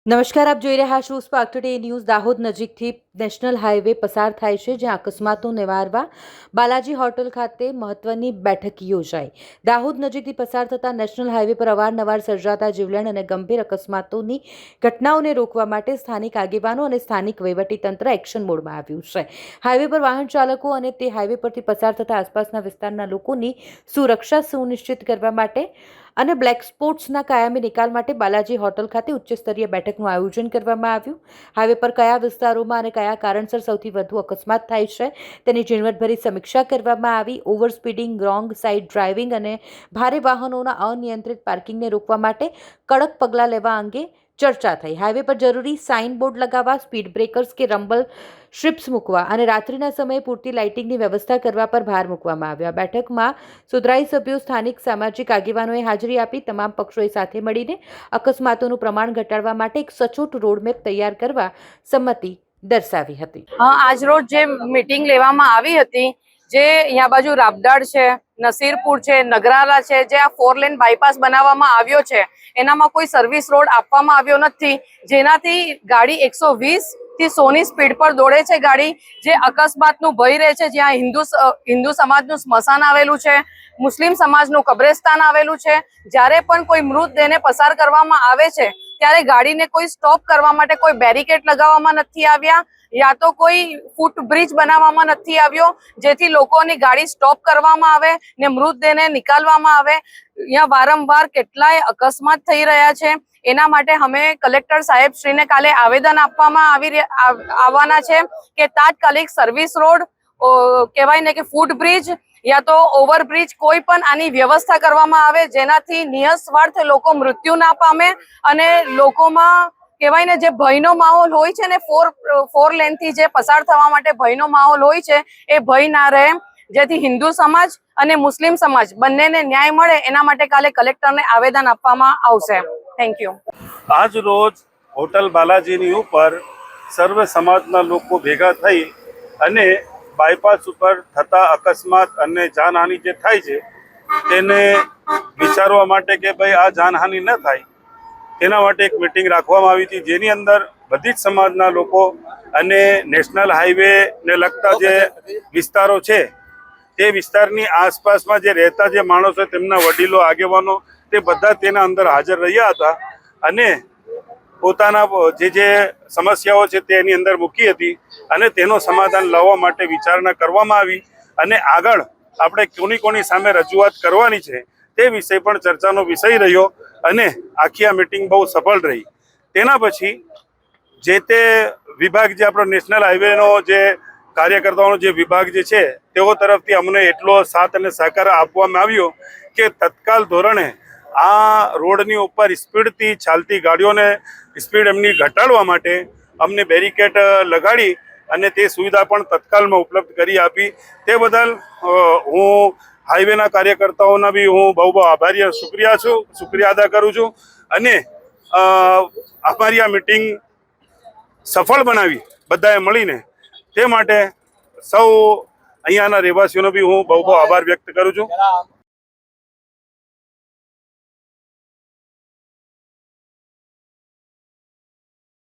નમસ્કાર, આપ જોઈ રહ્યા છો સ્પાર્ક ટુડે ન્યૂઝ। દાહોદ નજીકથી નેશનલ હાઈવે પસાર થાય છે, જ્યાં અકસ્માતો નિવારવા બાલાજી હોટલ ખાતે મહત્વની બેઠક યોજાઈ। દાહોદ નજીકથી પસાર થતા નેશનલ હાઈવે પર અવારનવાર સર્જાતા જીવલેણ અને ગંભીર અકસ્માતોની ઘટનાઓને રોકવા માટે સ્થાનિક આગેવાનો અને સ્થાનિક વહીવટીતંત્ર એક્શન મોડમાં આવ્યું છે। હાઈવે પર વાહન ચાલકો અને તે હાઈવે પરથી પસાર થતા આસપાસના વિસ્તારના લોકોની સુરક્ષા સુનિશ્ચિત કરવા માટે અને બ્લેક સ્પોટ્સના કાયમી નિકાલ માટે બાલાજી હોટલ ખાતે ઉચ્ચ સ્તરીય બેઠકનું આયોજન કરવામાં આવ્યું। હાઈવે પર કયા વિસ્તારોમાં અને કયા કારણસર સૌથી વધુ અકસ્માત થાય છે તેની ઝીણવટભરી સમીક્ષા કરવામાં આવી। Over speeding, wrong side driving અને ભારે વાહનોના અનિયંત્રિત પાર્કિંગને રોકવા માટે કડક પગલાં લેવા અંગે ચર્ચા થઈ। હાઈવે પર જરૂરી સાઇન બોર્ડ લગાવવા, સ્પીડ બ્રેકર્સ કે રમ્બલ સ્ટ્રીપ્સ મૂકવા અને રાત્રિના સમયે પૂરતી લાઇટિંગની વ્યવસ્થા કરવા પર ભાર મૂકવામાં આવ્યો। આ બેઠકમાં સુધરાઈ સભ્યો, સ્થાનિક સામાજિક આગેવાનોએ હાજરી આપી તમામ પક્ષોએ સાથે મળીને અકસ્માતોનું પ્રમાણ ઘટાડવા માટે એક સચોટ રોડમેપ તૈયાર કરવા સંમતિ દર્શાવી હતી। આજ રોજ જે મીટિંગ લેવામાં આવી હતી, જે અહીંયા બાજુ રાબડાળ છે, નસીરપુર છે, નગરાલા છે, જે આ 4 લેન બાયપાસ બનાવવામાં આવ્યો છે, એનામાં કોઈ સર્વિસ રોડ આપવામાં આવ્યો નથી, જેનાથી ગાડી 120 થી 100 ની સ્પીડ પર દોડે છે ગાડી, જે અકસ્માતનું ભય રહે છે। જ્યાં હિન્દુ સમાજનું સ્મશાન આવેલું છે, મુસ્લિમ સમાજનું કબ્રસ્તાન આવેલું છે, જ્યારે પણ કોઈ મૃતદેહને પસાર કરવામાં આવે છે ત્યારે ગાડીને કોઈ સ્ટોપ કરવા માટે કોઈ બેરિકેડ લગાવવામાં નથી આવ્યા, યા તો કોઈ ફૂટ બ્રિજ બનાવવામાં નથી આવ્યો, જેથી લોકોની ગાડી સ્ટોપ કરવામાં આવે ને મૃતદેહને નિકાલવામાં આવે। અહીંયા વારંવાર કેટલાય અકસ્માત થઈ રહ્યા છે। એના માટે અમે કલેક્ટર સાહેબ શ્રીને કાલે આવેદન આપવામાં આવવાના છે કે તાત્કાલિક સર્વિસ રોડ કહેવાય ને કે ફૂટ બ્રિજ યા તો ઓવરબ્રિજ કોઈ પણ આની વ્યવસ્થા કરવામાં આવે, જેનાથી નિઃસ્વાર્થ લોકો મૃત્યુ ના પામે અને લોકોમાં કહેવાય ને જે ભયનો માહોલ હોય છે ને, 4 લેનથી જે પસાર થવા માટે ભયનો માહોલ હોય છે એ ભય ના રહે, જેથી હિન્દુ સમાજ અને મુસ્લિમ સમાજ બંનેને ન્યાય મળે, એના માટે કાલે કલેક્ટરને આવેદન આપવામાં આવશે। Thank you. આજ રોજ હોટલ બાલાજીની ઉપર સર્વ સમાજના લોકો ભેગા થઈ અને બાયપાસ ઉપર થતા અકસ્માત અને જાનહાનિ જે થાય છે તેને વિચારવા માટે કે ભાઈ આ જાનહાનિ ન થાય તેના માટે એક મિટિંગ રાખવામાં આવી હતી, જેની અંદર બધી જ સમાજના લોકો અને નેશનલ હાઈવેને લગતા જે વિસ્તારો છે તે વિસ્તારની આસપાસમાં જે રહેતા જે માણસો, તેમના વડીલો, આગેવાનો, તે બધા તેના અંદર હાજર રહ્યા હતા અને પોતાના જે સમસ્યાઓ છે તેની અંદર મૂકી હતી અને તેનો સમાધાન લાવવા માટે વિચારણા કરવામાં આવી અને આગળ આપણે કોની સામે રજૂઆત કરવાની છે તે વિષય પણ ચર્ચાનો વિષય રહ્યો અને આખી આ મિટિંગ બહુ સફળ રહી। તેના પછી જે તે વિભાગ, જે આપણો નેશનલ હાઈવેનો જે કાર્યકર્તાઓનો જે વિભાગ જે છે તેઓ તરફથી અમને એટલો સાથ અને સહકાર આપવામાં આવ્યો કે તત્કાલ ધોરણે આ રોડની ઉપર સ્પીડથી ચાલતી ગાડીઓને સ્પીડ એમની ઘટાડવા માટે અમને બેરિકેડ લગાડી અને તે સુવિધા પણ તત્કાલમાં ઉપલબ્ધ કરી આપી। તે બદલ હું હાઈવેના કાર્યકર્તાઓના બી હું બહુ આભારી શુક્રિયા અદા કરું છું અને અમારી આ મિટિંગ સફળ બનાવી બધાએ મળીને, તે માટે સૌ અહીંયાના રહેવાસીઓનો બી હું બહુ આભાર વ્યક્ત કરું છું।